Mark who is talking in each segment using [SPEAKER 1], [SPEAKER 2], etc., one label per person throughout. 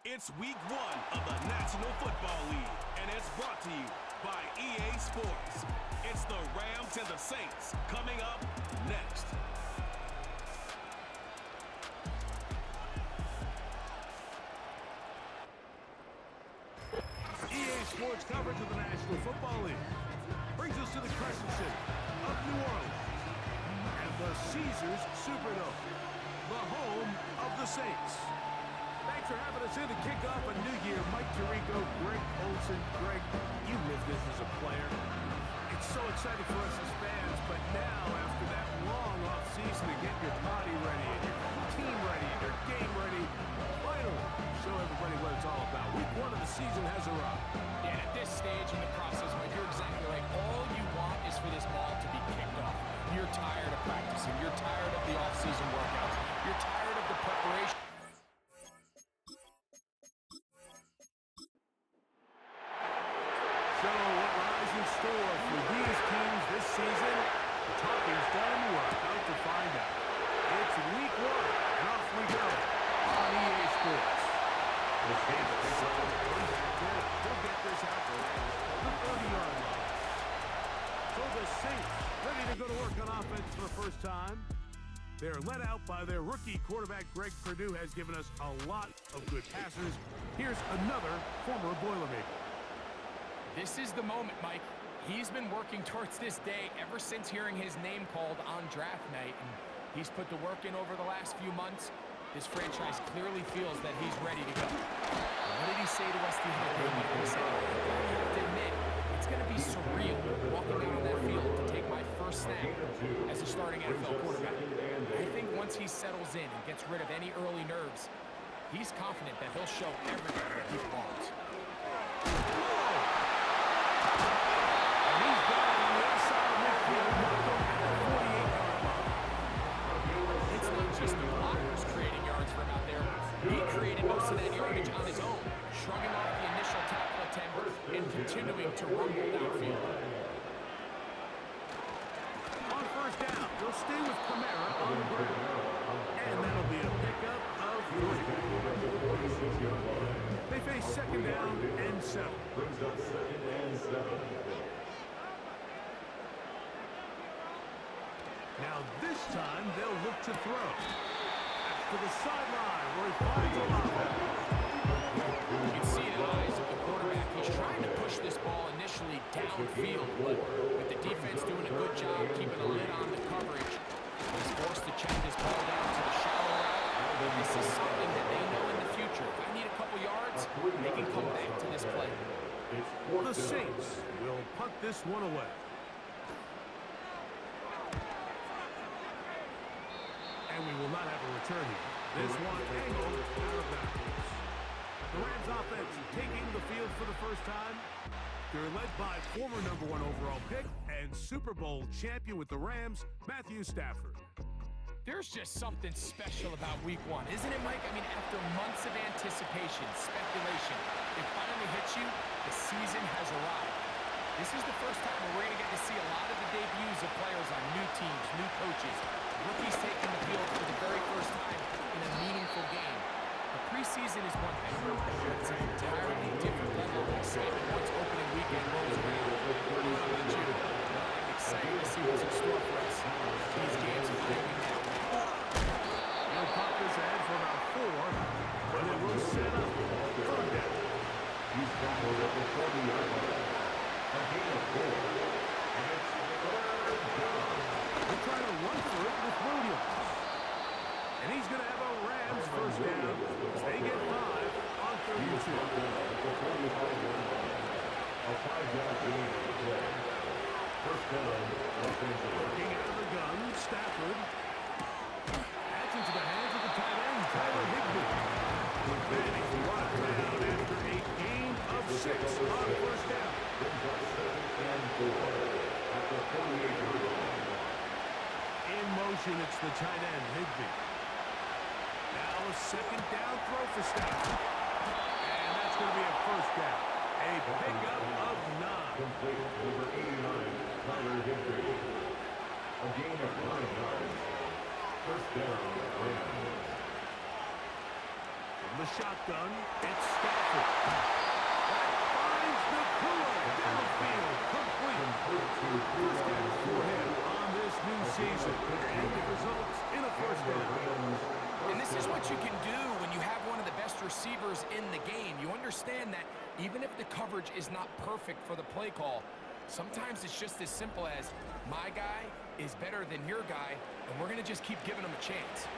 [SPEAKER 1] It's week 1 of the National Football League, and it's brought to you by EA Sports. It's the Rams and the Saints coming up next.
[SPEAKER 2] EA Sports coverage of the National Football League brings us to the Crescent City of New Orleans and the Caesars Superdome, the home of the Saints. Thanks for having us in to kick off a new year. Mike Tirico, Greg Olsen. Greg, you lived this as a player. It's so exciting for us as fans, but now after that long offseason to get your body ready and your team ready and your game ready, finally show everybody what it's all about. Week 1 of the season has arrived.
[SPEAKER 3] Yeah, at this stage in the process, Mike, you're exactly right. All you want is for this ball to be kicked off. You're tired of practicing. You're tired of the offseason workouts. You're tired of the preparation.
[SPEAKER 2] So what lies in store for these teams this season? The talking's done. We're about to find out. It's week 1, and off we go on EA Sports. The Saints will get this out the 30-yard line. So the Saints ready to go to work on offense for the first time. They're led out by their rookie quarterback, Greg Perdue, has given us a lot of good passers. Here's another former Boilermaker.
[SPEAKER 3] This is the moment, Mike. He's been working towards this day ever since hearing his name called on draft night, and he's put the work in over the last few months. This franchise clearly feels that he's ready to go. What did he say to us the other day, Mike? He said, I have to admit, it's going to be surreal walking out on that field to take my first snap as a starting NFL quarterback. I think once he settles in and gets rid of any early nerves, he's confident that he'll show everybody that he belongs. It's not just the blockers creating yards for him out there. He created most of that yardage on his own, shrugging off the initial tackle attempt and continuing to rumble downfield.
[SPEAKER 2] On first down, they'll stay with Kamara on the ground. And that'll be a pickup of 3. They face second down and 7. Now this time they'll look to throw. To the sideline where he finds a lot.
[SPEAKER 3] You can see in the eyes of the quarterback, he's trying to push this ball initially downfield, but with the defense doing a good job keeping a lid on the coverage, he's forced to check this ball down to the shallow route. This is something that they know in the future. If I need a couple yards, they can come back to this play.
[SPEAKER 2] The Saints will punt this one away. And we will not have a return here. This one angled out of bounds. The Rams offense taking the field for the first time. They're led by former #1 overall pick and Super Bowl champion with the Rams, Matthew Stafford.
[SPEAKER 3] There's just something special about week 1, isn't it, Mike? I mean, after months of anticipation, speculation, it finally hits you. The season has arrived. This is the first time we're going to get to see a lot of the debuts of players on new teams, new coaches, rookies taking the field for the very first time in a meaningful game. The preseason is one thing, but it's an entirely different level of excitement once opening weekend rolls around. I don't know about you, but I'm excited to see what's in store for us. These games are going now.
[SPEAKER 2] No Packers ahead for about 4, but it will set up third down. He's tackled at the 40-yard line. A gain of 4. And it's third down. They're trying to run for it with Williams. And he's going to have a Rams first down. They get 5 on 32. A 5-yard gain of the play. First down. Looking out of the gun, Stafford. Adds into the hands of the tight end, Tyler Higbee. And he's brought down after a gain of 6 on first down. And 4 at the 48-yard line. In motion, it's the tight end, Higbee. Now a second down throw for Stafford. And that's going to be a first down. A pickup of 9. Complete over 89, Tyler Higbee. A gain of 5 yards. First down, Rams. the shotgun. It's Stafford. That finds the cooler downfield. Complete. First catch for him on this new season. And it results in a first down.
[SPEAKER 3] And this is what you can do when you have one of the best receivers in the game. You understand that even if the coverage is not perfect for the play call, sometimes it's just as simple as my guy is better than your guy, and we're going to just keep giving him a chance.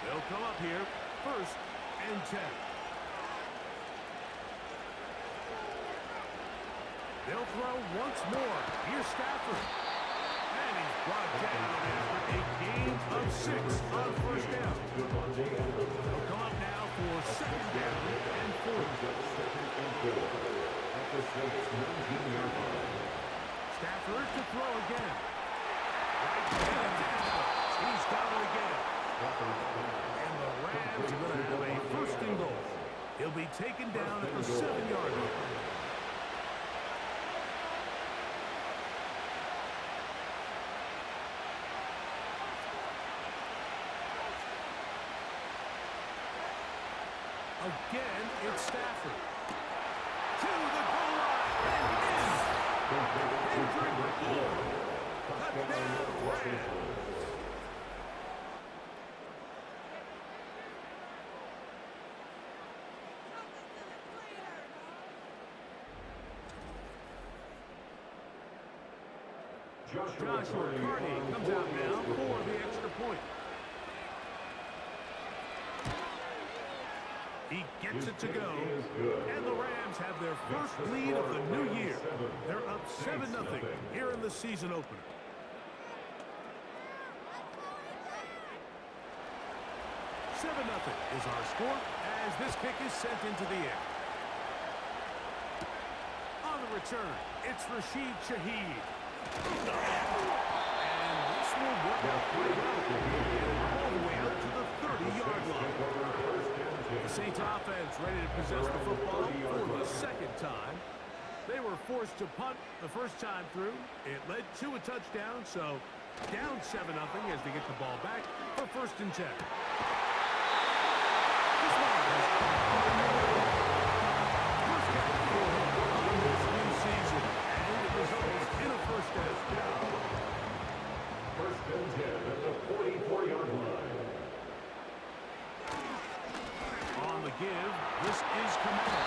[SPEAKER 2] They'll come up here, 1st and 10. They'll throw once more. Here's Stafford. And he's brought down after a gain of 6 on first down. They'll come up now for 2nd down and 4. Stafford to throw again. He's got it again. And the Rams are going to have a 1st and goal. He'll be taken down at the 7-yard line. Again, it's Stafford. To the goal line and in. Hendrick Moore. Touchdown, Rams. Joshua Carney comes out now for the extra point. He gets it to go, and the Rams have their first lead of the new year. They're up 7-0 here in the season opener. "7-0 is our score as this kick is sent into the air. On the return, it's Rashid Shaheed. And this will work out pretty well. All the way out to the 30-yard line. The Saints offense ready to possess the football for the 2nd time. They were forced to punt the first time through. It led to a touchdown, so down 7-0 as they get the ball back for 1st and 10. This one is first catch for him on this new season, and it results in a 1st down.
[SPEAKER 4] 1st and 10 at the 44-yard line.
[SPEAKER 2] On the give, this is Kamara.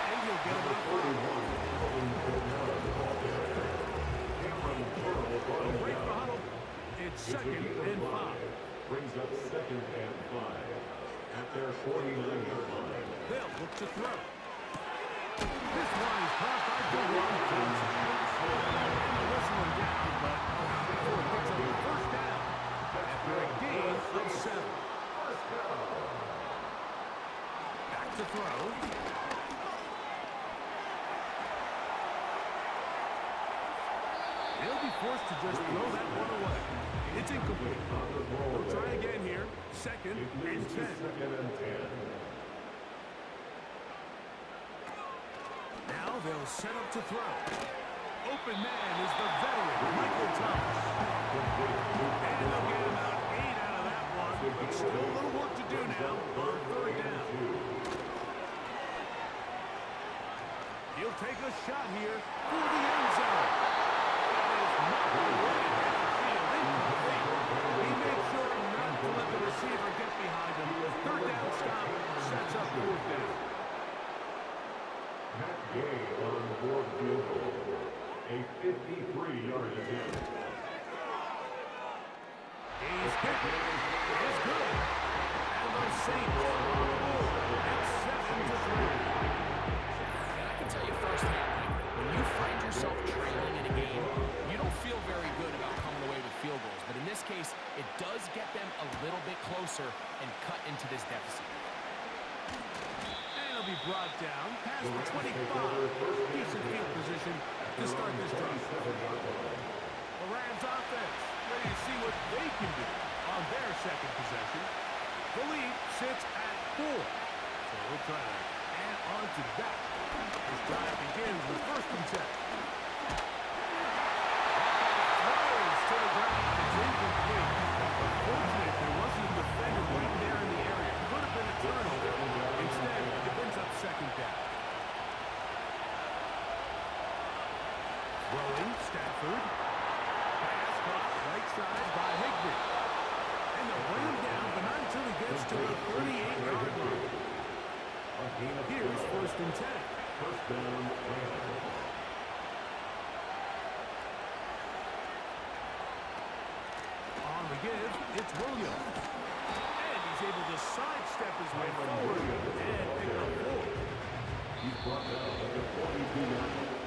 [SPEAKER 2] And he'll get about 41. They'll break the huddle. It's 2nd and 5.
[SPEAKER 4] Brings up 2nd and 5 at their 49-yard line.
[SPEAKER 2] They'll look to throw. This one is caught by Dewan Johnson. And they'll whistle him down, but before he picks up the 1st down after a gain of 7. Back to throw. They'll be forced to just throw that one away. It's incomplete. They'll try again here. 2nd and 10. Now they'll set up to throw. Open man is the veteran, Michael Thomas. And they'll get about 8 out of that one, but still a little work to do now on 3rd down. He'll take a shot here for the end zone. That is not the way downfield. Incomplete. He made sure not to let the receiver get behind him. 3rd down stop sets up 4th down.
[SPEAKER 4] Matt Gay on the board field goal. A 53-yard attempt.
[SPEAKER 2] He's kicked it. It's good. And the Saints are on the board at 7-3.
[SPEAKER 3] And I can tell you firsthand, when you find yourself trailing in a game, you don't feel very good about coming away with field goals. But in this case, it does get them a little bit closer and cut into this deficit.
[SPEAKER 2] And he'll be brought down past the 25. Decent field position to start this drive. The Rams offense ready to see what they can do on their 2nd possession. The lead sits at 4. So we'll try to add on to that. This drive begins with 1st and 10. Throws to the ground. It's incomplete. Unfortunate there wasn't a defender right there in the area. Could have been a turnover. and 10.
[SPEAKER 4] First down, Rams.
[SPEAKER 2] On the give, it's Williams. And he's able to sidestep his way forward and pick up 4.
[SPEAKER 4] He's brought down at the 42-yard line.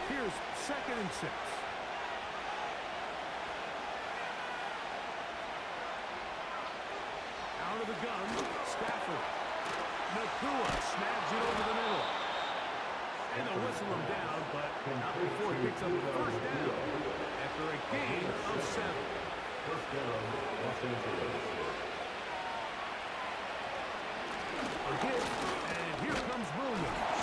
[SPEAKER 2] Here's 2nd and 6. Out of the gun, Stafford. Nakua snags it over the middle. And they'll whistle him down, but not before he picks up the first down after a gain of 7.
[SPEAKER 4] First down, Los Angeles.
[SPEAKER 2] A hit, and here comes Williams.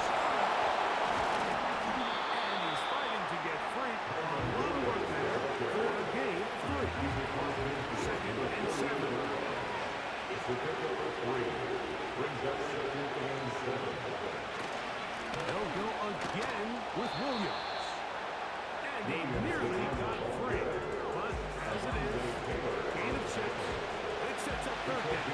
[SPEAKER 2] And he's fighting to get free. A lot of work there for a gain of 3. 2nd and 7.
[SPEAKER 4] It's the pickup of 3. Brings up 2nd and 7.
[SPEAKER 2] They'll go again with Williams. And he nearly got free. But as it is, gain of 6. It sets up 3rd down.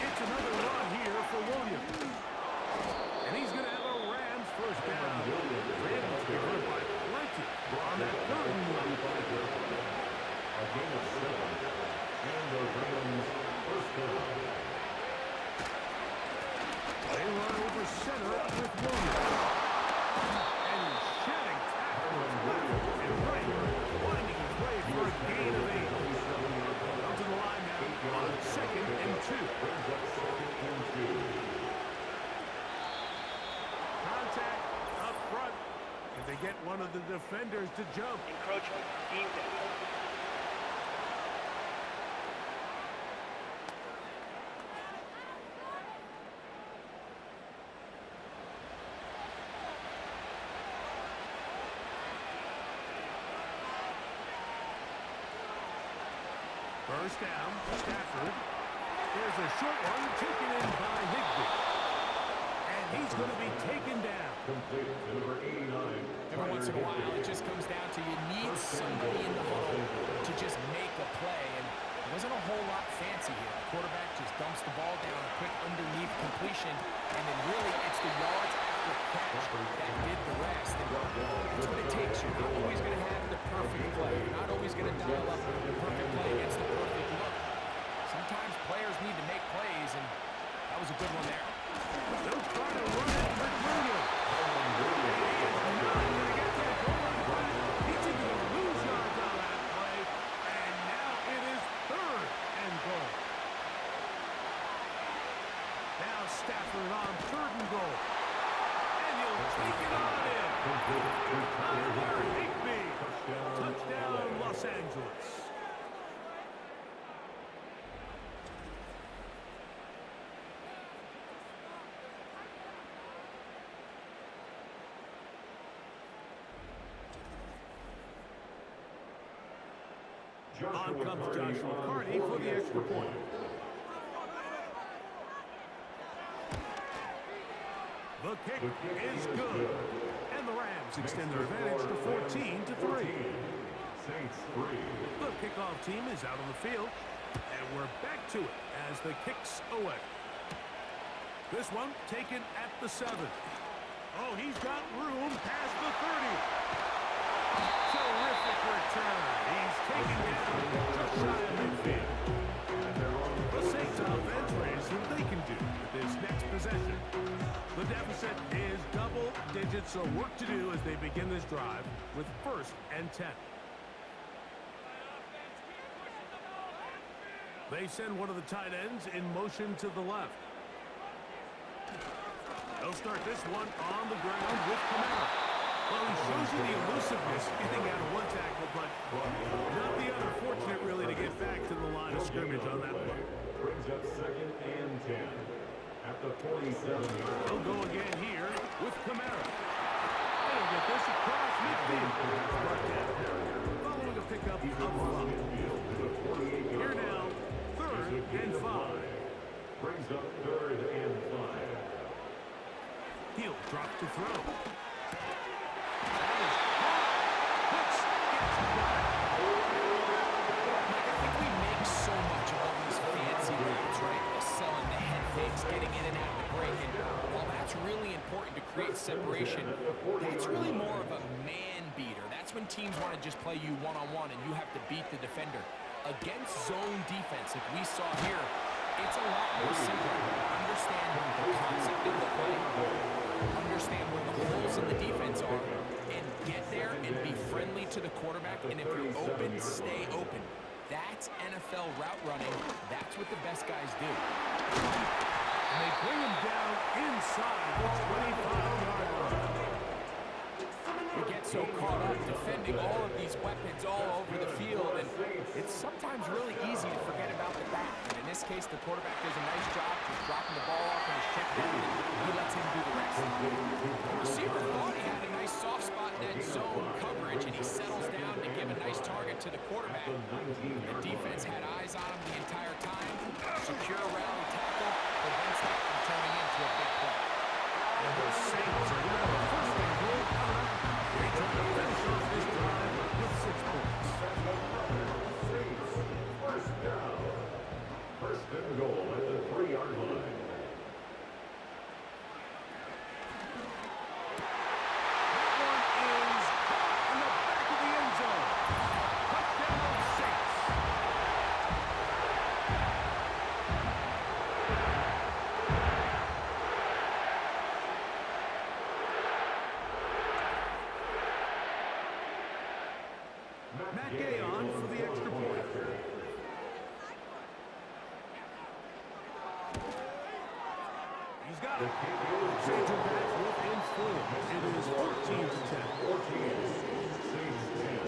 [SPEAKER 2] It's another run here for Williams. And he's going to have a Rams first down. Rams get hurt by plenty on that 3rd and 1.
[SPEAKER 4] A gain of 7. And the Rams first down.
[SPEAKER 2] They run over center with Williams. And he's shedding tackles left and right, finding his way for a gain of 8. Comes to the line now on 2nd and 2.
[SPEAKER 4] Brings up 2nd and 2.
[SPEAKER 2] Contact up front. And they get one of the defenders to jump.
[SPEAKER 5] Encroachment deemed it.
[SPEAKER 2] First down, Stafford. There's a short one taken in by Higbee. And he's going to be taken down.
[SPEAKER 4] Complete to number 89.
[SPEAKER 3] Every once in a while, it just comes down to you need somebody in the huddle to just make a play. And it wasn't a whole lot fancy here. The quarterback just dumps the ball down, a quick underneath completion, and then really it's the yards after catch that did the rest. And that's what it takes. You're not always going to have the perfect play. You're not always going to dial up the perfect play against the perfect look. Sometimes players need to make plays, and that was a good one there.
[SPEAKER 2] They'll try to run it with Williams. He's going to lose yards on that play, and now it is 3rd and goal. Now Stafford on 3rd and goal. And he'll take it on in. Tyler Higbee. Touchdown, Los Angeles. On comes Joshua Carney for the extra point. The kick is good. And the Rams extend their advantage to 14-3.
[SPEAKER 4] Saints 3.
[SPEAKER 2] The kickoff team is out on the field. And we're back to it as the kicks away. This one taken at the 7. Oh, he's got room past the 30. Terrific return. He's taken down just shy of midfield. The Saints offense ready to see what they can do with this next possession. The deficit is double digits, so work to do as they begin this drive with 1st and 10. They send one of the tight ends in motion to the left. They'll start this one on the ground with Kamara. Well, he shows you the elusiveness getting out of one tackle, but not the other. Fortunate, really, to get back to the line of scrimmage on that play.
[SPEAKER 4] Brings up 2nd and 10. At the 47-yard.
[SPEAKER 2] They'll go again here with Kamara. They'll get this across midfield. Following a pickup of 5. Here now, 3rd and 5.
[SPEAKER 4] Brings up 3rd and 5.
[SPEAKER 2] He'll drop to throw. That is caught. Pitts gets
[SPEAKER 3] create separation, that's really more of a man beater. That's when teams want to just play you one-on-one and you have to beat the defender. Against zone defense, like we saw here, it's a lot more simple. Understand the concept of the play, understand where the holes in the defense are, and get there and be friendly to the quarterback. And if you're open, stay open. That's NFL route running. That's what the best guys do.
[SPEAKER 2] And they bring him down inside the 25-yard line.
[SPEAKER 3] We get so caught up defending all of these weapons all over the field, and it's sometimes really easy to forget about the back. And in this case, the quarterback does a nice job of dropping the ball off in his check down, and he lets him do the rest. The receiver thought he had a nice soft spot in that zone coverage, and he settles down to give a nice target to the quarterback. The defense had eyes on him the entire time. Secure rally tackle prevents that from turning into a big play.
[SPEAKER 2] And the Saints are going to have a first and goal coming up. They try to finish off this drive with 6 points.
[SPEAKER 4] First down. First and goal at the 3-yard line.
[SPEAKER 2] That one is caught in the back of the end zone. Touchdown, Saints. Matt Gay on for the extra point. He's got it. Change it back within 4. It is 14-10.
[SPEAKER 4] 14. Saints 10.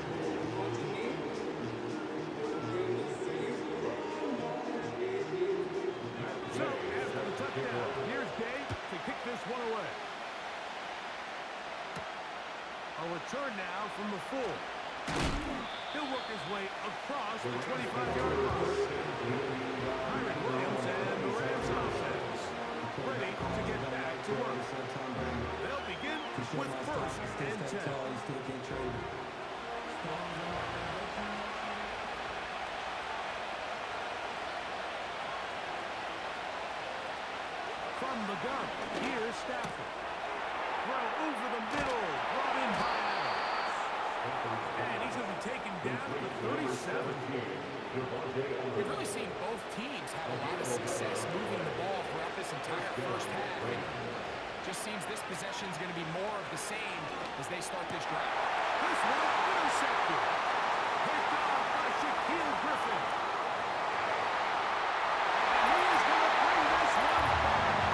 [SPEAKER 2] So, after the touchdown, here's Gay to kick this one away. A return now from the 4. He'll work his way across the 25-yard line. Kyron Williams and the Rams offense ready to get back to work. They'll begin with first and 10. From the gun, here's Stafford. Throw over the middle, brought in by Adams. And he's going to be taken down at the 37.
[SPEAKER 3] We've really seen both teams have a lot of success moving the ball throughout this entire first half. And just seems this possession is going to be more of the same as they start this drive.
[SPEAKER 2] This one intercepted. Picked off by Shaquille Griffin. And he's going to bring this one back.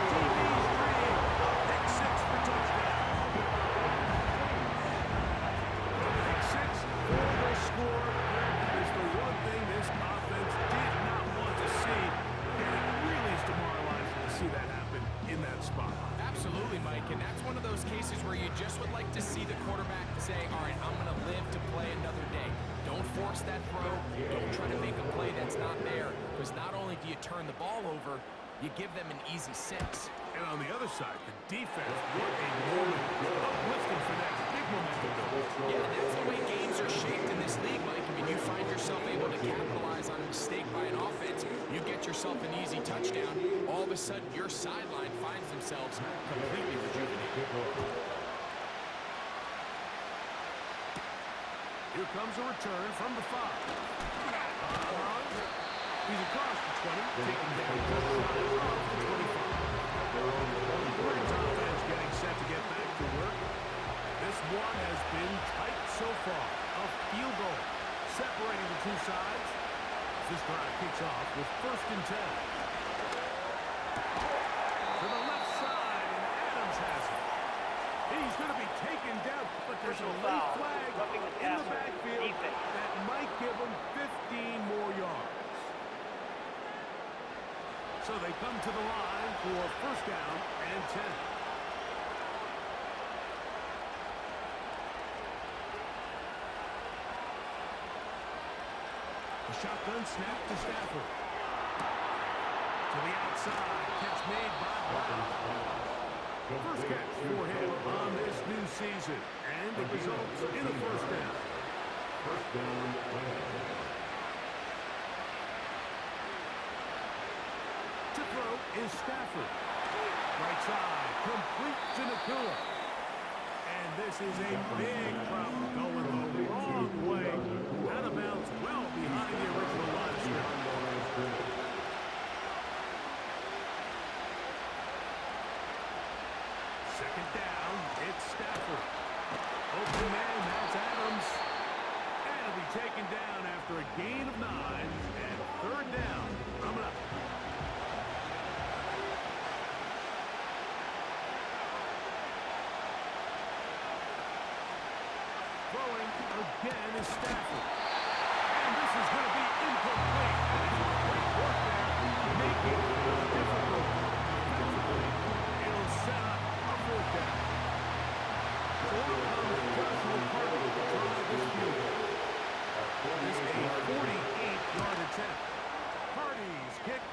[SPEAKER 2] DB's dream, a pick 6 for touchdown. The pick 6 for the score. That is the one thing this offense did not want to see. And it really is demoralizing to see that happen in that spot.
[SPEAKER 3] Absolutely, Mike, and that's one of those cases where you just would like to see the quarterback say, all right, I'm going to live to play another day. Don't force that throw. Don't try to make a play that's not there, because not only do you turn the ball over, you give them an easy 6.
[SPEAKER 2] And on the other side, the defense, what a moment. Uplifting for that big momentum.
[SPEAKER 3] Yeah, that's the way games are shaped in this league, Mike. I mean, you find yourself able to capitalize on a mistake by an offense. You get yourself an easy touchdown. All of a sudden, your sideline finds themselves completely rejuvenated.
[SPEAKER 2] Here comes a return from the 5. He's across the 20, taking down just shy of the 25. Rams offense getting set to get back to work. This one has been tight so far. A field goal separating the two sides. This drive kicks off with first and 10. To the left side, and Adams has it. He's going to be taken down, but there's a late flag in the backfield that might give him 15 more yards. So they come to the line for first down and 10. A shotgun snap to Stafford. To the outside, catch made by Brown. First catch for him on this new season, and it results in a first down.
[SPEAKER 4] First down, Rams.
[SPEAKER 2] To throw is Stafford. Right side, complete to Nakua. And this is a big problem going the wrong way. Out of bounds, well behind the original line of scrimmage. Second down, it's Stafford. Open man, that's Adams. And he'll be taken down after a gain of 9. And third down, coming up. Throwing again is Stafford. And this is going to be incomplete. Great work there, making it difficult. It'll set up a fourth down. So here comes Joshua Parker to try this field goal. This is a 48-yard attempt. Party's kick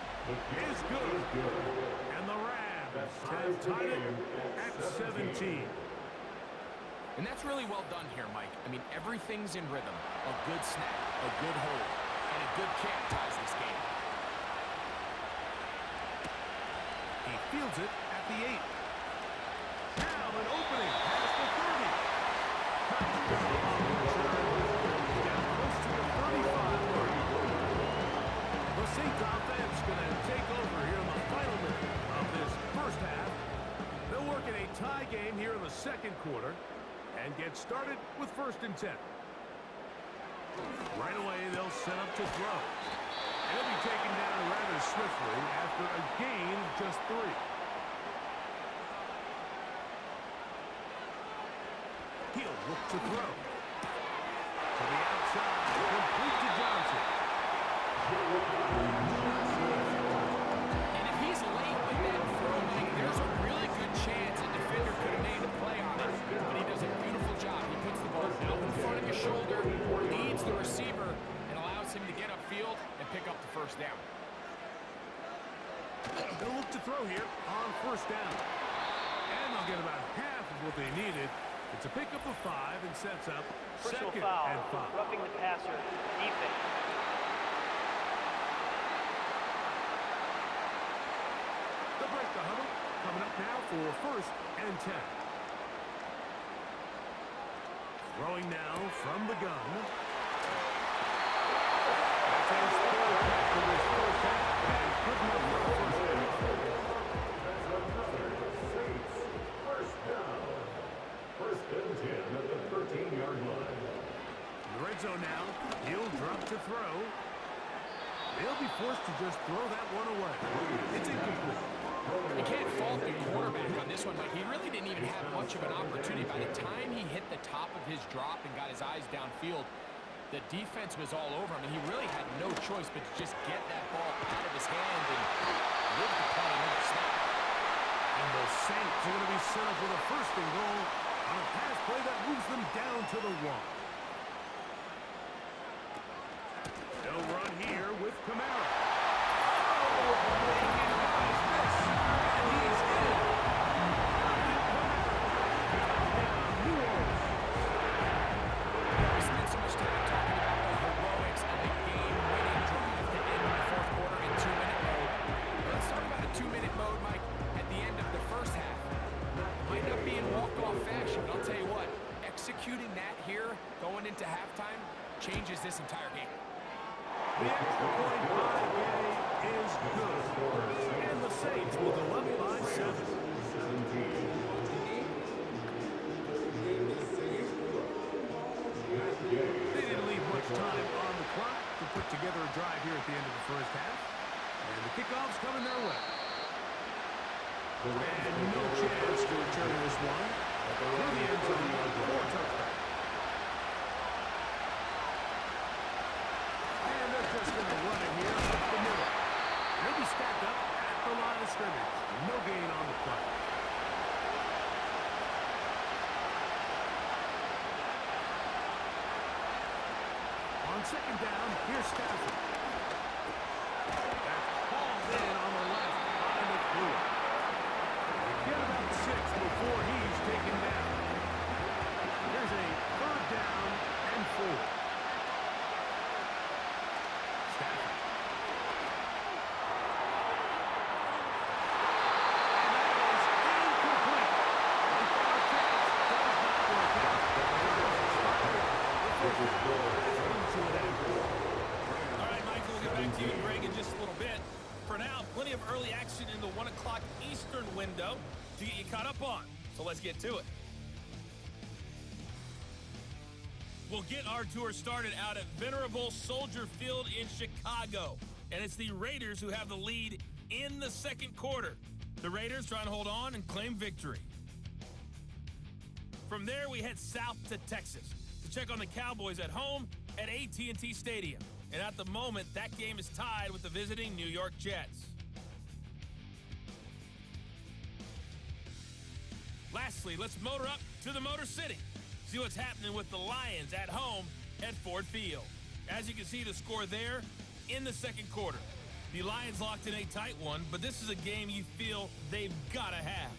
[SPEAKER 2] is good. And the Rams have tied it at 17.
[SPEAKER 3] And that's really well done here, Mike. I mean, everything's in rhythm. A good snap, a good hold, and a good kick ties this game.
[SPEAKER 2] He fields it at the 8. Now an opening past the 30. Down close to the 35 mark. The Saints offense going to take over here in the final minute of this first half. They'll work in a tie game here in the second quarter and get started with 1st and 10. Right away, they'll set up to throw. He'll be taken down rather swiftly after a gain of just 3. He'll look to throw. To the outside, complete to Johnson.
[SPEAKER 3] And if he's late with that throw, Mike, there's a really good chance a defender could have made a play on it, but he does a beautiful job. He puts the ball out in front of his shoulder, leads the receiver, and allows him to get upfield and pick up the first down.
[SPEAKER 2] They'll look to throw here on 1st down. And they'll get about half of what they needed. It's a pickup of 5 and sets up
[SPEAKER 5] Personal
[SPEAKER 2] 2nd
[SPEAKER 5] foul,
[SPEAKER 2] and 5.
[SPEAKER 5] roughing the passer, defense.
[SPEAKER 2] They'll break the huddle. Coming up now for 1st and 10. Throwing now from the gun. That's his third pass in this first half. And good enough for a first down.
[SPEAKER 4] Saints, first down. 1st and 10 at the 13-yard line.
[SPEAKER 2] In the red zone now. He'll drop to throw. They'll be forced to just throw that one away. It's incomplete.
[SPEAKER 3] You can't fault the quarterback on this one, but he really didn't even have much of an opportunity. By the time he hit the top of his drop and got his eyes downfield, the defense was all over him, and he really had no choice but to just get that ball out of his hand and live to play another snap.
[SPEAKER 2] And the Saints are going to be set up with a 1st and goal on a pass play that moves them down to the 1. They'll run here with Kamara.
[SPEAKER 3] We spent so much time talking about the heroics of a game-winning drive to end the 4th quarter in 2-minute mode. Let's talk about a 2-minute mode, Mike, at the end of the first half. It might not be in walk-off fashion, but I'll tell you what, executing that here, going into halftime, changes this entire game.
[SPEAKER 2] The extra point by Gay is good. And the Saints will go up by 7. They didn't leave much time on the clock to put together a drive here at the end of the first half. And the kickoff's coming their way. And no chance to return this one. Through the end zone, 4 touchdowns. And they're just going to run it here up the middle. They'll be stacked up at the line of scrimmage. No gain on the play. On 2nd down, here's Stafford. That's hauled in on the left by McClure. They get about 6 before he's taken down. Here's a 3rd down and 4. Stafford. And that is
[SPEAKER 6] All right, Michael, we'll get back to you and Greg in just a little bit. For now, plenty of early action in the 1 o'clock Eastern window to get you caught up on. So let's get to it. We'll get our tour started out at Venerable Soldier Field in Chicago. And it's the Raiders who have the lead in the second quarter. The Raiders trying to hold on and claim victory. From there, we head south to Texas to check on the Cowboys at home at AT&T Stadium. And at the moment, that game is tied with the visiting New York Jets. Lastly, let's motor up to the Motor City. See what's happening with the Lions at home at Ford Field. As you can see, the score there in the second quarter. The Lions locked in a tight one, but this is a game you feel they've got to have.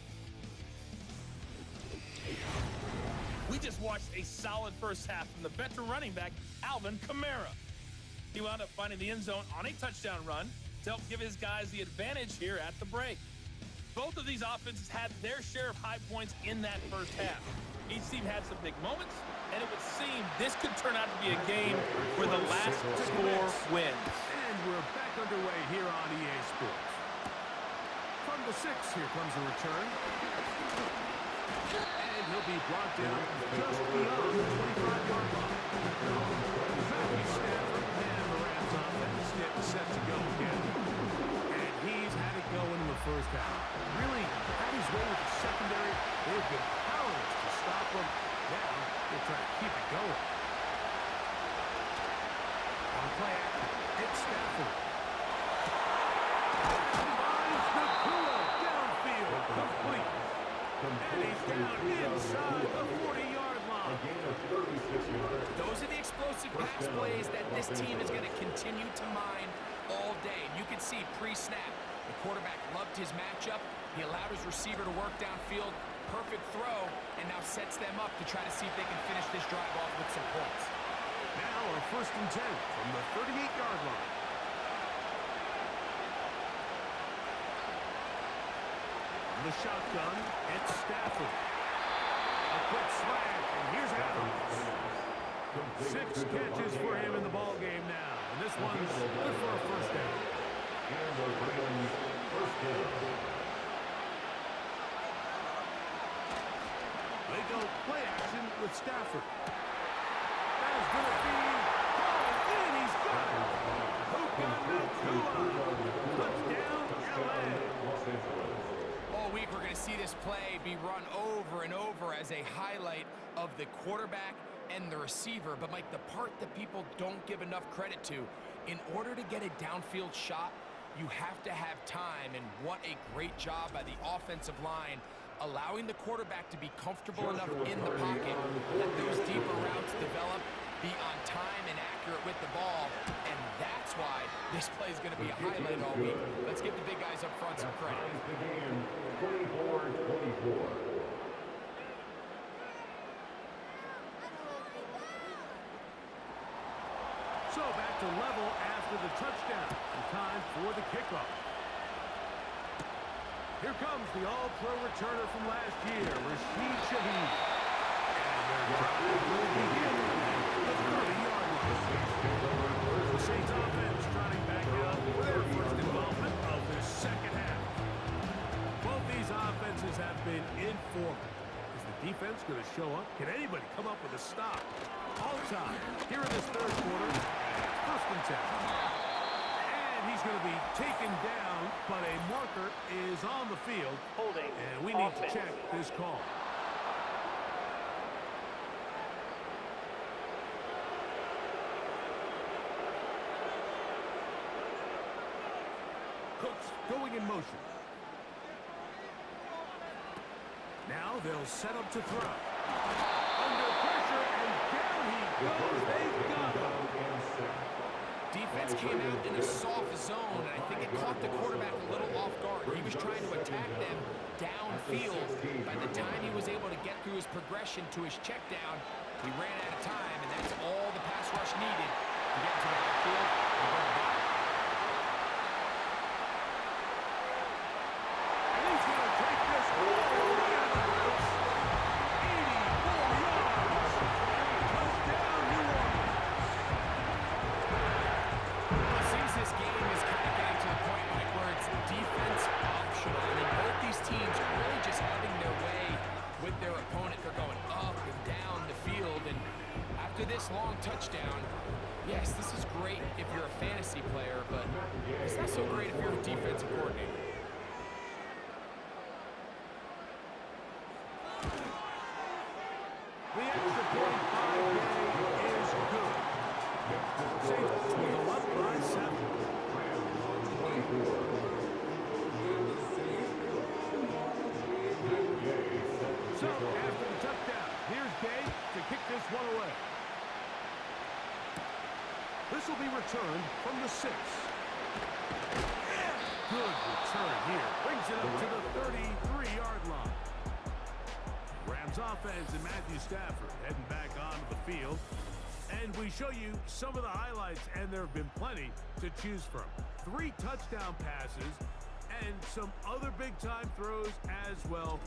[SPEAKER 6] We just watched a solid first half from the veteran running back, Alvin Kamara. He wound up finding the end zone on a touchdown run to help give his guys the advantage here at the break. Both of these offenses had their share of high points in that first half. Each team had some big moments, and it would seem this could turn out to be a game where the last score wins.
[SPEAKER 2] And we're back underway here on EA Sports. From the 6, here comes a return. And he'll be brought down just beyond the 25-yard line. Matthew Stafford and the Rams offense getting set to go again. And he's had it going in the first half. Really had his way with the secondary. They've been powerless to stop him. Now they're trying to keep it going. On play action, it's Stafford. Finds the Kula downfield, complete. And he's down inside the 40-yard line.
[SPEAKER 3] Those are the explosive pass plays that this team is going to continue to mine all day. And you can see pre-snap, the quarterback loved his matchup. He allowed his receiver to work downfield. Perfect throw, and now sets them up to try to see if they can finish this drive off with some points.
[SPEAKER 2] Now a 1st and 10 from the 38-yard line. From the shotgun, it's Stafford. A quick slant, and here's Adams. 6 catches for him in the ball game now, and this one's good for a first down. They go play action with Stafford. That is going to be called in. He's got it. Puka Nacua. Touchdown, LA.
[SPEAKER 3] All week, we're going to see this play be run over and over as a highlight of the quarterback and the receiver. But, Mike, the part that people don't give enough credit to, in order to get a downfield shot, you have to have time. And what a great job by the offensive line, allowing the quarterback to be comfortable enough in the pocket, let those deeper routes develop, be on time and accurate with the ball, and that's why this play is going to be a highlight all week. Let's give the big guys up front some credit.
[SPEAKER 4] 24-24.
[SPEAKER 2] So back to level after the touchdown. And time for the kickoff. Here comes the all-pro returner from last year, Rashid Shaheed. And their drive will begin at the 30-yard line. The Saints offense trotting back out for their first involvement of the second half. Both these offenses have been informal. Is the defense going to show up? Can anybody come up with a stop? All time here in this third quarter, 1st and 10. He's going to be taken down, but a marker is on the field.
[SPEAKER 5] Holding.
[SPEAKER 2] And we need to check this call. Cooks going in motion. Now they'll set up to throw. Under pressure, and down he goes. They've got him.
[SPEAKER 3] Defense came out in a soft zone, and I think it caught the quarterback a little off guard. He was trying to attack them downfield. By the time he was able to get through his progression to his check down, he ran out of time, and that's all the pass rush needed to get to the backfield and bring it down.
[SPEAKER 2] And he's going to take this all the way out of the house. 84 yards. Touchdown, New Orleans.
[SPEAKER 3] After this long touchdown, yes, this is great if you're a fantasy player, but it's not so great if you're a defensive coordinator.
[SPEAKER 2] The extra point by Gay is good. Saints will go up by 7. So, after the touchdown, here's Gay to kick this one away. This will be returned from the 6. Good return here. Brings it up to the 33-yard line. Rams offense and Matthew Stafford heading back onto the field. And we show you some of the highlights, and there have been plenty to choose from. 3 touchdown passes and some other big-time throws as well.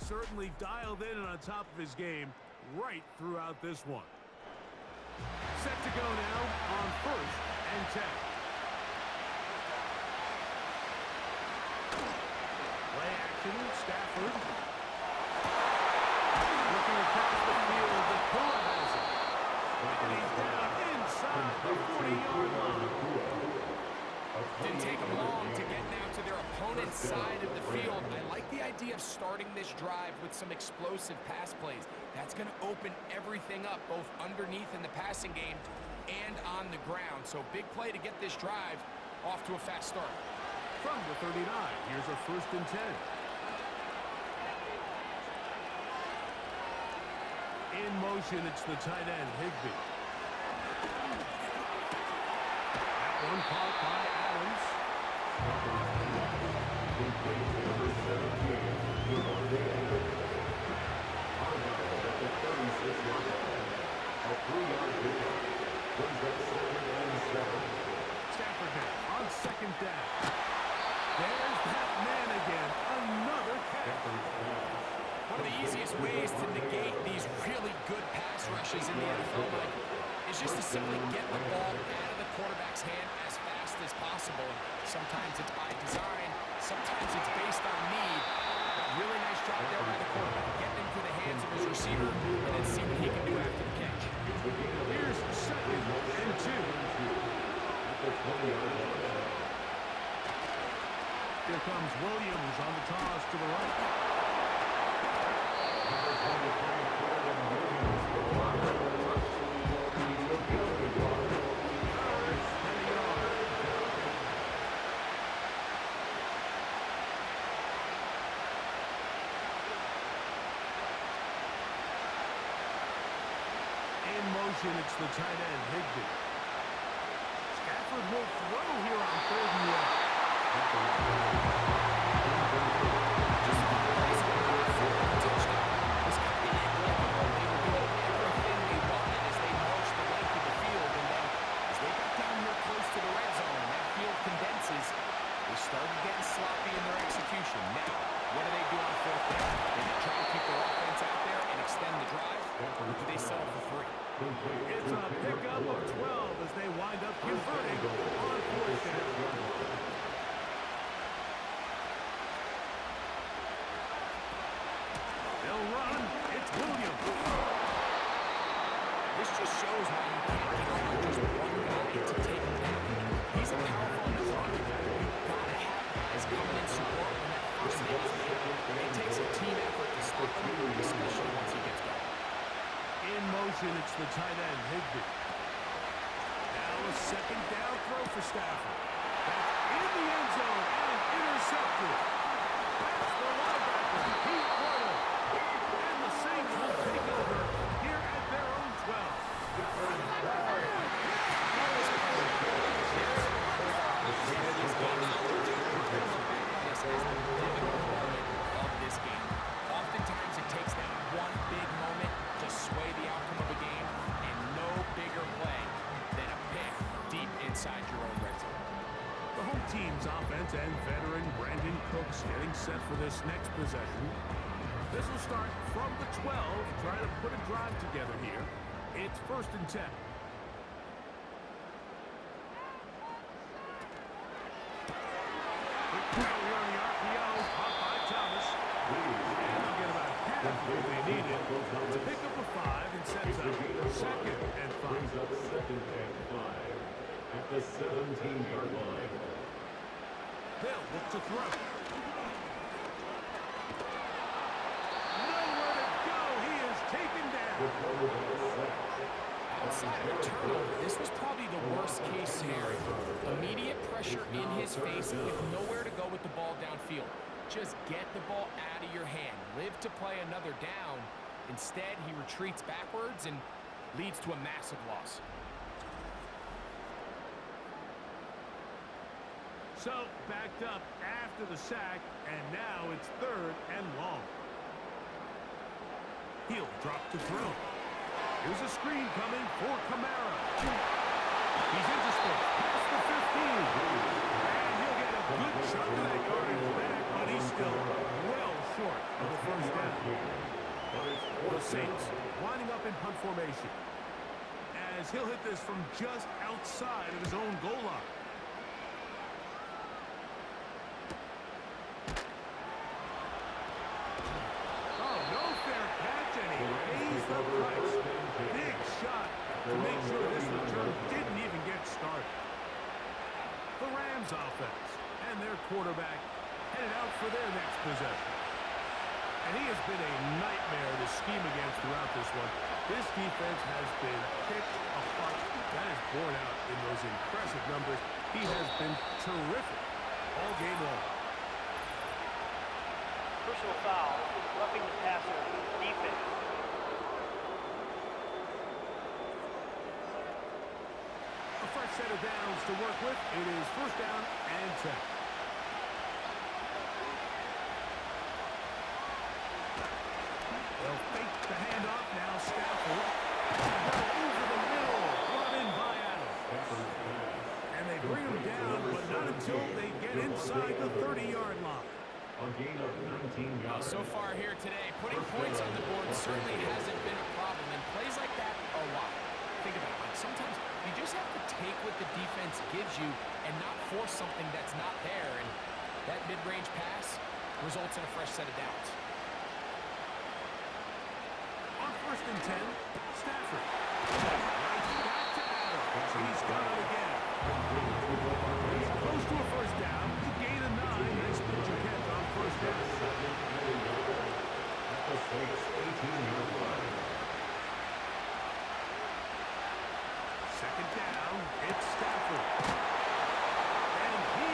[SPEAKER 2] Certainly dialed in and on top of his game right throughout this one. Set to go now on 1st and 10. Play action, Stafford. Looking across the field, the Tua has it. And he's down inside the 40-yard line.
[SPEAKER 3] Didn't take them long to get now to their opponent's side of the field. I like the idea of starting this drive with some explosive pass plays. That's going to open everything up, both underneath in the passing game and on the ground. So big play to get this drive off to a fast start.
[SPEAKER 2] From the 39, here's a 1st and 10. In motion, it's the tight end, Higbee. That one caught by Adams. Stafford now on 2nd down. There's that man again. Another catch.
[SPEAKER 3] One of the easiest ways to negate these really good pass rushes in the NFL, Mike, is just to simply get the ball out of the quarterback's hand as fast as possible. Sometimes it's by design, sometimes it's based on need. But really nice job there by the quarterback. Get into the hands of his receiver and then see what he can do after the catch.
[SPEAKER 2] Here's 2nd and 2. Here comes Williams on the toss to the right. In motion, it's the tight end, Higbee. Stafford will throw here on 3rd and 1.
[SPEAKER 3] Started getting sloppy in their execution. Now, what do they do on 4th down? They try to keep their offense out there and extend the drive, or do they settle for 3?
[SPEAKER 2] It's a pickup of 12 as they wind up converting on 4th down. They'll run. It's Williams.
[SPEAKER 3] This just shows why you can't count on just one guy to take him down. He's a powerful enough runner. You've got to have guys coming in support when that first hit is made. It takes a team effort to stop him, especially once he gets going.
[SPEAKER 2] In motion, it's the tight end, Higbee. Now a 2nd down throw for Stafford. That's in the end zone and intercepted. That's the linebacker, Pete Warner. And the Saints will take over here at their own 12.
[SPEAKER 3] Of this game. Oftentimes it takes that one big moment to sway the outcome of a game, and no bigger play than a pick deep inside your own red zone.
[SPEAKER 2] The home team's offense and veteran Brandon Cooks getting set for this next possession. This will start from the 12, trying to put a drive together here. It's 1st and 10. Quick throw here on the RPO, caught by Thomas. And they'll get about half what they needed. It's a pickup of 5 and sets up 2nd and
[SPEAKER 4] and 5 at the 17-yard line.
[SPEAKER 2] They'll look to throw. Nowhere to go. He is taken down.
[SPEAKER 3] Outside of a turnover, this was probably the worst-case scenario. Immediate pressure in his face with nowhere to go with the ball downfield. Just get the ball out of your hand. Live to play another down. Instead, he retreats backwards and leads to a massive loss.
[SPEAKER 2] So, backed up after the sack, and now it's 3rd and long. He'll drop to throw. Here's a screen coming for Kamara. He's into space, past the 15. And he'll get a good chunk of that yardage back, but he's still well short of the first down. The Saints winding up in punt formation, as he'll hit this from just outside of his own goal line. Oh, no fair catch, and he pays the price. Big shot to make sure this return didn't even get started. The Rams offense and their quarterback headed out for their next possession. And he has been a nightmare to scheme against throughout this one. This defense has been picked apart. That is borne out in those impressive numbers. He has been terrific all game long.
[SPEAKER 5] Personal foul, roughing the passer, defense.
[SPEAKER 2] A fresh set of downs to work with. It is 1st down and 10. They'll fake the handoff. Now Stafford. Over the middle. Brought in by Adams. And they bring him down, but not until they get inside the 30-yard line.
[SPEAKER 4] A gain of 19 yards.
[SPEAKER 3] So far here today, putting points on the board certainly hasn't been a problem, and plays like that are why. Think about it, Mike. Sometimes you just have to take what the defense gives you and not force something that's not there, and that mid-range pass results in a fresh set of downs.
[SPEAKER 2] On 1st and 10, Stafford. Right back to Adams. He's got it again. He's close to a 1st down. To gain a 9. Nice pitch and catch on 1st down.
[SPEAKER 4] At the Saints' 18-yard line.
[SPEAKER 2] 2nd down, it's Stafford. And he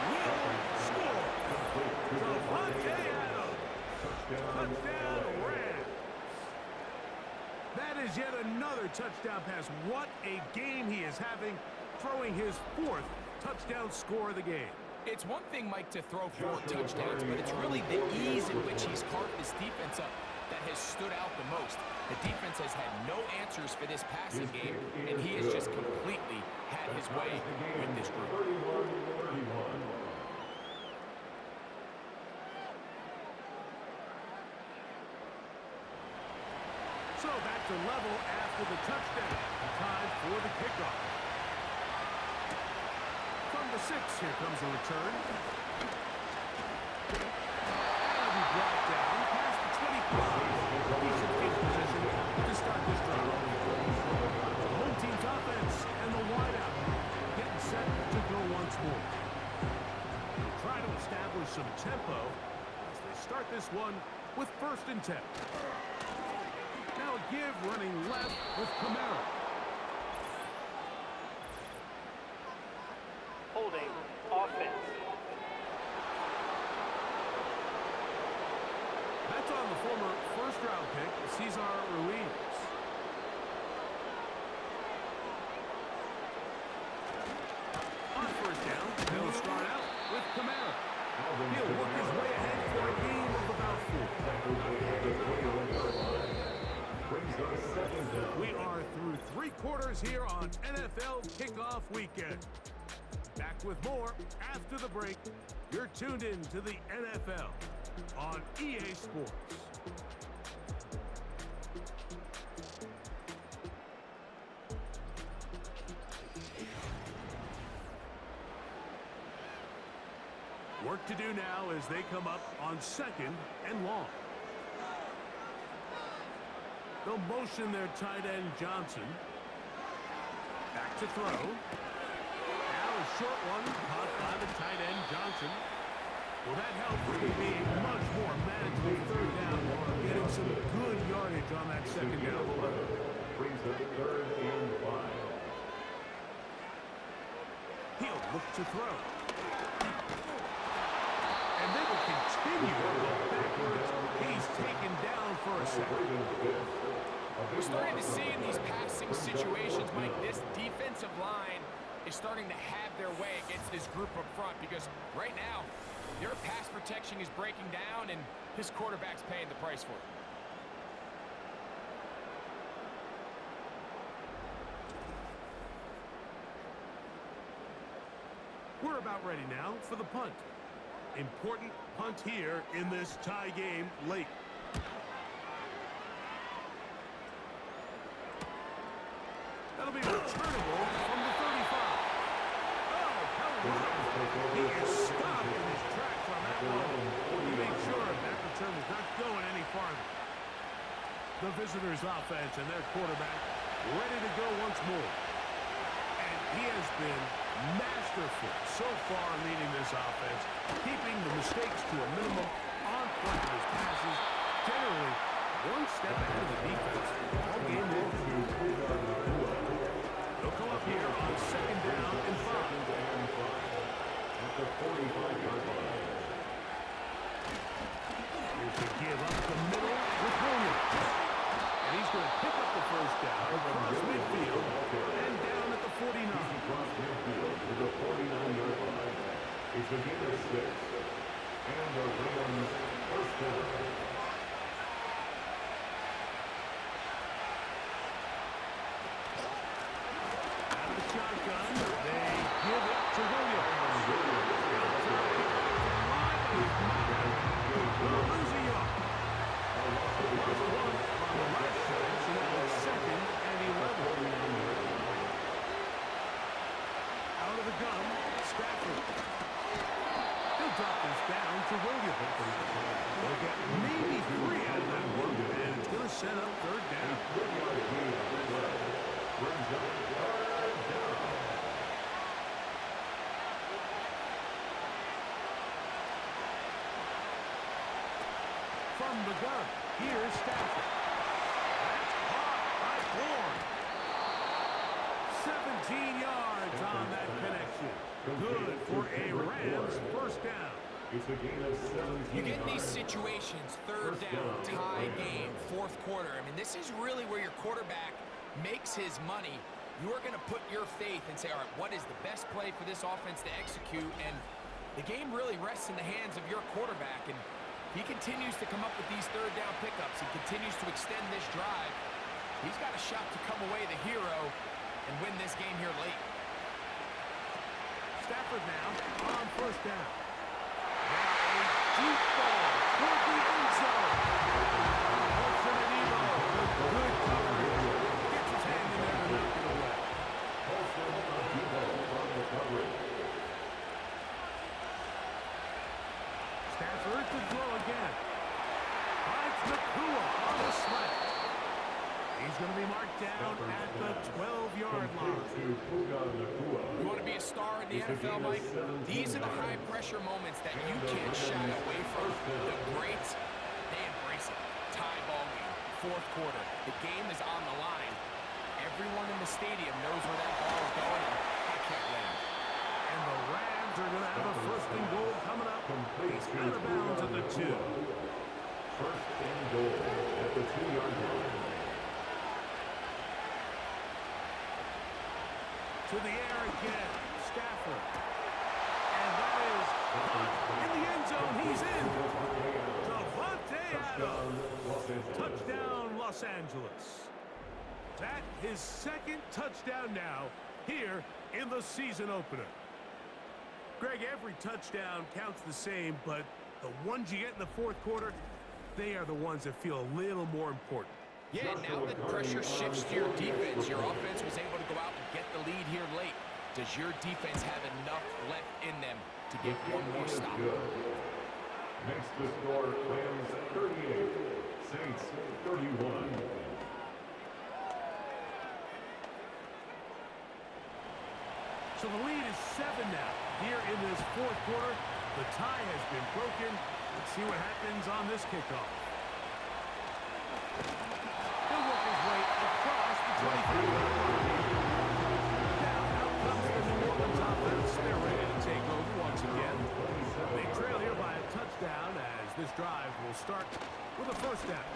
[SPEAKER 2] will score. Devontae Adams. Touchdown, Rams. That is yet another touchdown pass. What a game he is having, throwing his 4th touchdown score of the game.
[SPEAKER 3] It's one thing, Mike, to throw 4 touchdowns, but it's really the ease in which he's carved his defense up that has stood out the most. The defense has had no answers for this passing game, and he has just completely had his way with this group.
[SPEAKER 4] 31-31.
[SPEAKER 2] So back to level after the touchdown. Time for the kickoff. From the 6, here comes a return. And he brought down past the 25. He should take position to start this drive. The home team's offense and the wideout getting set to go once more. They'll try to establish some tempo as they start this one with 1st and 10. Now a give running left with Kamara.
[SPEAKER 5] Holding, offense.
[SPEAKER 2] That's on the former 1st-round pick, Cesar Ruiz. On 1st down, they'll start out with Kamara. He'll work his way ahead for a gain of about 4. We are through 3 quarters here on NFL Kickoff Weekend. Back with more after the break. You're tuned in to the NFL on EA Sports. Work to do now as they come up on 2nd and long. They'll motion their tight end Johnson. Back to throw. Now a short one caught by the tight end, Johnson. Well, that helps with it being much more manageable third down, getting some good yardage on that second down play.
[SPEAKER 4] Brings up 3rd and 5.
[SPEAKER 2] He'll look to throw. And they will continue to go backwards. He's taken down for a second.
[SPEAKER 3] We're starting to see in these passing situations, Mike, this defensive line is starting to have their way against this group up front because right now, their pass protection is breaking down, and his quarterback's paying the price for it.
[SPEAKER 2] We're about ready now for the punt. Important punt here in this tie game late. That'll be returnable from the 35. Oh, hello. He is stopped in his tracks on that one. He made sure that return was not going any farther. The visitors' offense and their quarterback ready to go once more. And he has been masterful so far leading this offense, keeping the mistakes to a minimum, on point with his passes, generally one step ahead of the defense all game long. They'll come up here on second down and 5.
[SPEAKER 4] At the 45-yard line.
[SPEAKER 2] Here's the give up the middle with Williams. And he's going to pick up the first down across midfield and down at the 49.
[SPEAKER 4] Across midfield to the 49-yard line. It's a gain of 6. And the Rams first down.
[SPEAKER 2] Shotgun. They give it to Williams. Will lose a yard. Lost one on the left side, so now it's 2nd and 11. Out of the gun, Stafford. He'll drop this down to Williams. They'll get maybe 3 out of that one, and it's going to set up 3rd down.
[SPEAKER 4] Brings up 3rd down.
[SPEAKER 2] From the gun, here's Stafford. That's caught by Bourne. 17 yards on that connection. Good for a Rams first down.
[SPEAKER 4] It's a gain of 17.
[SPEAKER 3] You get in these situations, 3rd down, tie game, 4th quarter. I mean, this is really where your quarterback makes his money. You're going to put your faith and say, all right, what is the best play for this offense to execute? And the game really rests in the hands of your quarterback. And he continues to come up with these 3rd down pickups. He continues to extend this drive. He's got a shot to come away the hero and win this game here late.
[SPEAKER 2] Stafford now on first down. Now a deep ball toward the end zone. Olsen and Evo with good coverage. Gets his hand in there to knock it away.
[SPEAKER 4] Olsen and Evo on the coverage.
[SPEAKER 2] Stafford to throw again. Finds Nakua on the slant. He's going to be marked down at the 12-yard line.
[SPEAKER 3] You want to be a star in the NFL, Mike? These are the high-pressure moments that you can't shy away from. The greats, they embrace it. Tie ball game, 4th quarter. The game is on the line. Everyone in the stadium knows where that ball is going, and I can't win.
[SPEAKER 2] And the Rams are going to have a 1st and goal coming up. He's out of bounds at the 2.
[SPEAKER 4] 1st and goal at the 2-yard line.
[SPEAKER 2] To the air again, Stafford. And that is in the end zone. He's in. Davante Adams. Touchdown, Los Angeles. That his 2nd touchdown now here in the season opener. Greg, every touchdown counts the same, but the ones you get in the 4th quarter, they are the ones that feel a little more important.
[SPEAKER 3] Yeah, now the pressure shifts to your defense. Your offense was able to go out and get the lead here late. Does your defense have enough left in them to get one more stop?
[SPEAKER 4] Next to score, Rams 38, Saints 31.
[SPEAKER 2] So the lead is 7 now. Here in this fourth quarter, the tie has been broken. Let's see what happens on this kickoff. He'll work his way across the 25-yard line. Now out comes the New Orleans offense. They're ready to take over once again. They trail here by a touchdown as this drive will start with a first down.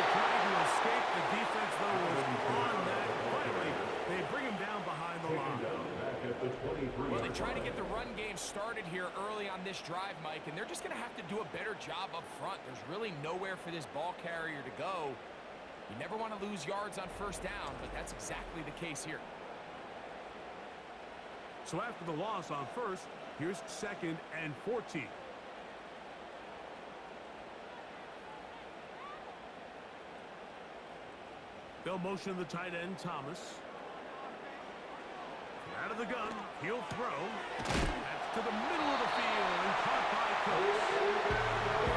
[SPEAKER 2] Trying to escape the defense, though, was on that. Finally, they bring him down behind the line.
[SPEAKER 3] Well, they try to get the run game started here early on this drive, Mike, and they're just going to have to do a better job up front. There's really nowhere for this ball carrier to go. You never want to lose yards on first down, but that's exactly the case here.
[SPEAKER 2] So after the loss on first, here's 2nd and 14. They'll motion the tight end, Thomas. Out of the gun, he'll throw. That's to the middle of the field and caught by Cooks.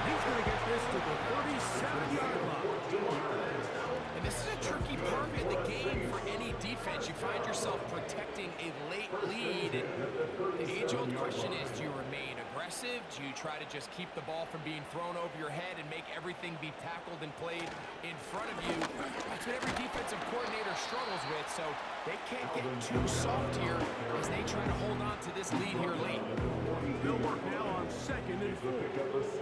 [SPEAKER 2] He's going to get this to the 37-yard line.
[SPEAKER 3] And this is a tricky part of the game for any defense. You find yourself protecting a late lead. And the age-old question is, do you remain aggressive? Do you try to just keep the ball from being thrown over your head and make everything be tackled and played in front of you? That's what every defensive coordinator struggles with, so they can't get too soft here as they try to hold on to this lead here late.
[SPEAKER 2] They'll work now on 2nd and 4.
[SPEAKER 4] Pick up a 6.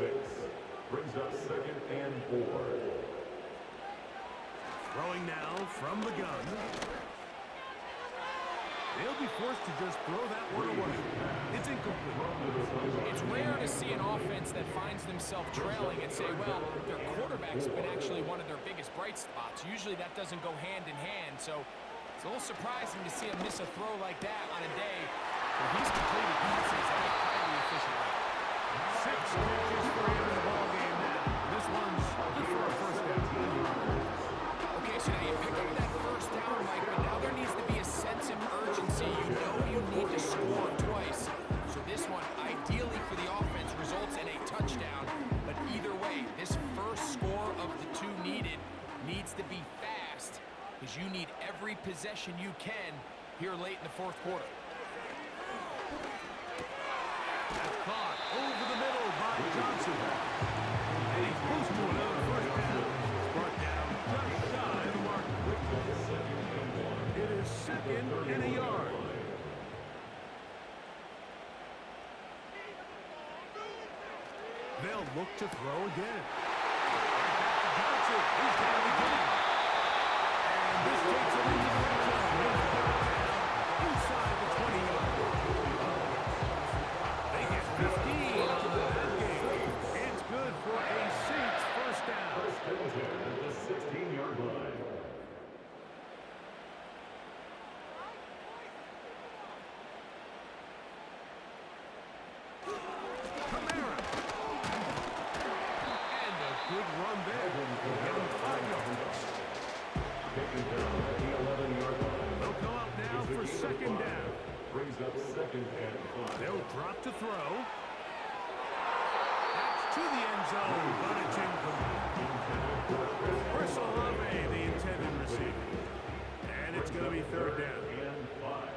[SPEAKER 4] Brings up 2nd and 4.
[SPEAKER 2] Throwing now from the gun. They'll be forced to just throw that one away. It's incomplete.
[SPEAKER 3] It's rare to see an offense that finds themselves trailing and say, well, their quarterback's been actually one of their biggest bright spots. Usually that doesn't go hand in hand, so it's a little surprising to see him miss a throw like that on a day where he's completed passes at a highly efficient rate.
[SPEAKER 2] 6 catches for him in the ballgame now. This one's good for a first down.
[SPEAKER 3] Okay, so now you pick up that first down, Mike, but now there needs to be a sense of urgency. You know you need to score twice. So this one, ideally for the offense, results in a touchdown. But either way, this first score of the 2 needed needs to be fast, because you need every possession you can here late in the fourth quarter.
[SPEAKER 2] That's caught over the middle by Johnson. And he's close to another first down. Brought down just shy of the mark. It is 2nd and a yard. They'll look to throw again. Johnson, he's got it again. And this takes him into the red zone. Inside the 20-yard. They get 15 on that game. It's good for a Saints first down.
[SPEAKER 4] At the 16-yard line.
[SPEAKER 2] Kamara. And a good run there. Get him 5 yards.
[SPEAKER 4] Taken down at the 11-yard line.
[SPEAKER 2] They'll go up now for 2nd down.
[SPEAKER 4] Brings up 2nd and 5.
[SPEAKER 2] They'll drop to throw. That's to the end zone, but it's incomplete. Chris Olave, the intended receiver. And it's going to be 3rd down.
[SPEAKER 4] And 5.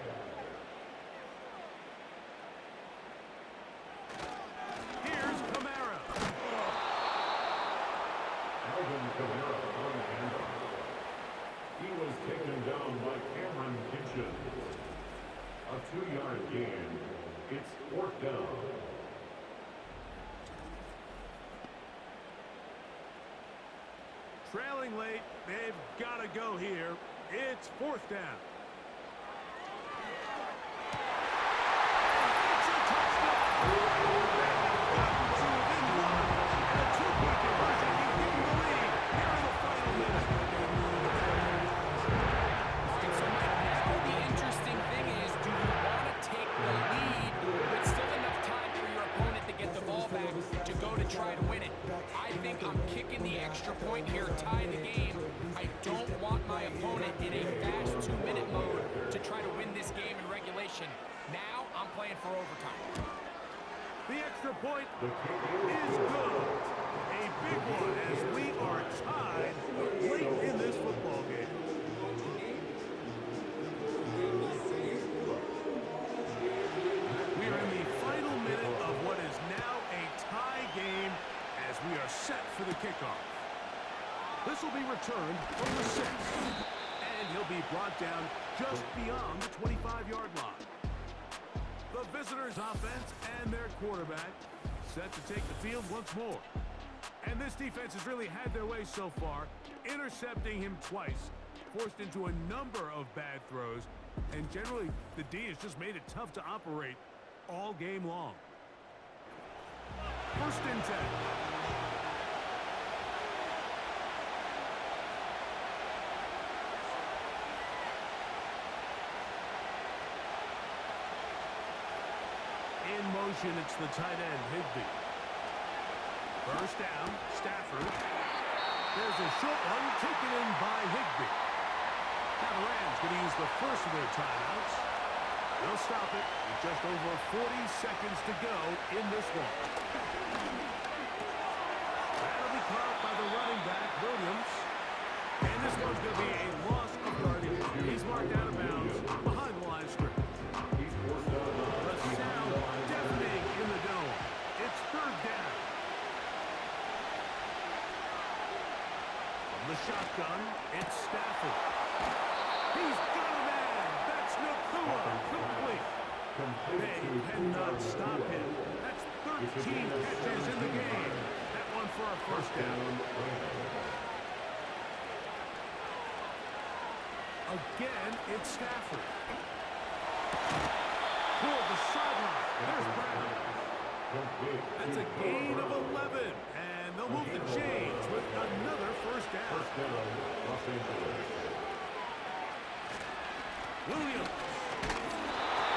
[SPEAKER 2] Here's Kamara.
[SPEAKER 4] Alvin Kamara on the handoff. He was taken down by Cameron Kitchens. A 2-yard gain. It's 4th down.
[SPEAKER 2] Trailing late, they've got to go here. It's 4th down. It's a touchdown. They've gotten to within 1. And a 2-point conversion can give them the lead here in the final minute.
[SPEAKER 3] All right, so Mike, now the interesting thing is, do you want to take the lead with still enough time for your opponent to get the ball back to go to try to win it? I think I'm kicking the extra point here, tie the game. I don't want my opponent in a fast 2-minute mode to try to win this game in regulation. Now I'm playing for overtime.
[SPEAKER 2] The extra point is good. A big one as we are tied late in this football game. return from the 6. And he'll be brought down just beyond the 25-yard line. The visitors' offense and their quarterback set to take the field once more. And this defense has really had their way so far, intercepting him twice, forced into a number of bad throws, and generally the D has just made it tough to operate all game long. 1st and 10. In motion, it's the tight end, Higbee. 1st down, Stafford. There's a short one taken in by Higbee. Now the Rams going to use the first of their timeouts. They'll stop it with just over 40 seconds to go in this one. That'll be caught by the running back, Williams. And this one's going to be a loss of yardage. He's marked out of bounds behind the line of scrimmage. The sound deafening in the dome. It's 3rd down. From the shotgun, it's Stafford. He's got a man. That's Nakua. Complete. They cannot stop him. That's 13 catches in the game. That one for a 1st down. Again, it's Stafford. Toward the sideline. There's Brown. That's a gain of 11. And they'll move the chains with another 1st down.
[SPEAKER 4] Los Angeles.
[SPEAKER 2] Williams.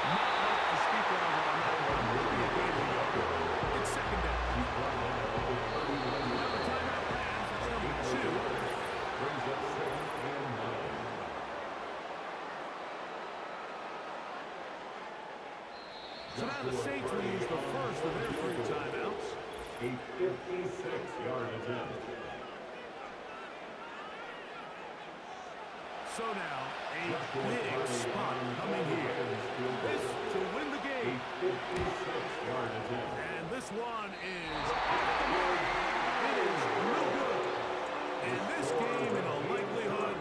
[SPEAKER 2] Not much to speak of on that one. Maybe a gain of 11. It's 2nd down. Now the timeout lands. It's number 2.
[SPEAKER 4] Brings up 2nd and 9.
[SPEAKER 2] So now the Saints will use the first of their 3 timeouts.
[SPEAKER 4] A 56-yard attempt.
[SPEAKER 2] So now a big spot coming here. This to win the game.
[SPEAKER 4] A 56-yard attempt.
[SPEAKER 2] And this one is at the mark. It is no good. And this game, in all likelihood,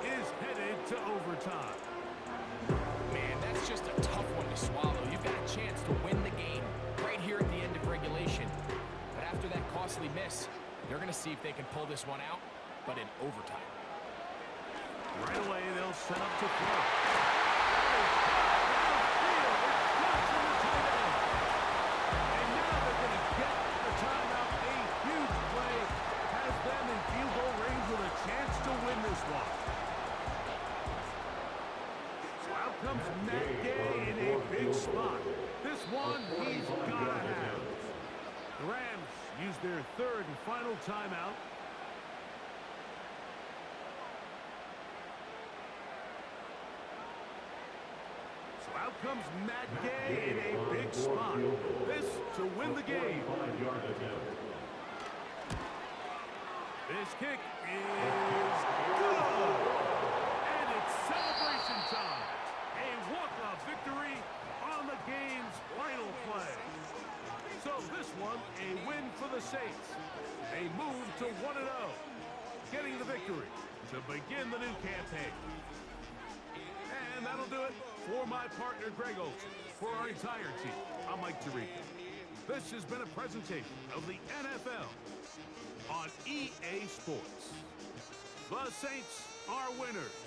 [SPEAKER 2] is headed to overtime.
[SPEAKER 3] Man, that's just a tough one to swallow. You've got a chance to win the game right here at the end of regulation. But after that costly miss, they're going to see if they can pull this one out, but in overtime.
[SPEAKER 2] Right away, they'll set up to throw. And now they're going to get the timeout. A huge play has them in field goal range with a chance to win this one. So out comes Matt Gay in a big spot. This one he's got to have. The Rams use their 3rd and final timeout. Out comes Matt Gay in a big spot. This to win the game. This kick is good. And it's celebration time. A walk-off victory on the game's final play. So this one, a win for the Saints. They move to 1-0, getting the victory to begin the new campaign. And that'll do it for my partner, Greg Olson. For our entire team, I'm Mike Tirico. This has been a presentation of the NFL on EA Sports. The Saints are winners,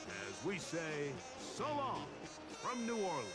[SPEAKER 2] as we say so long from New Orleans.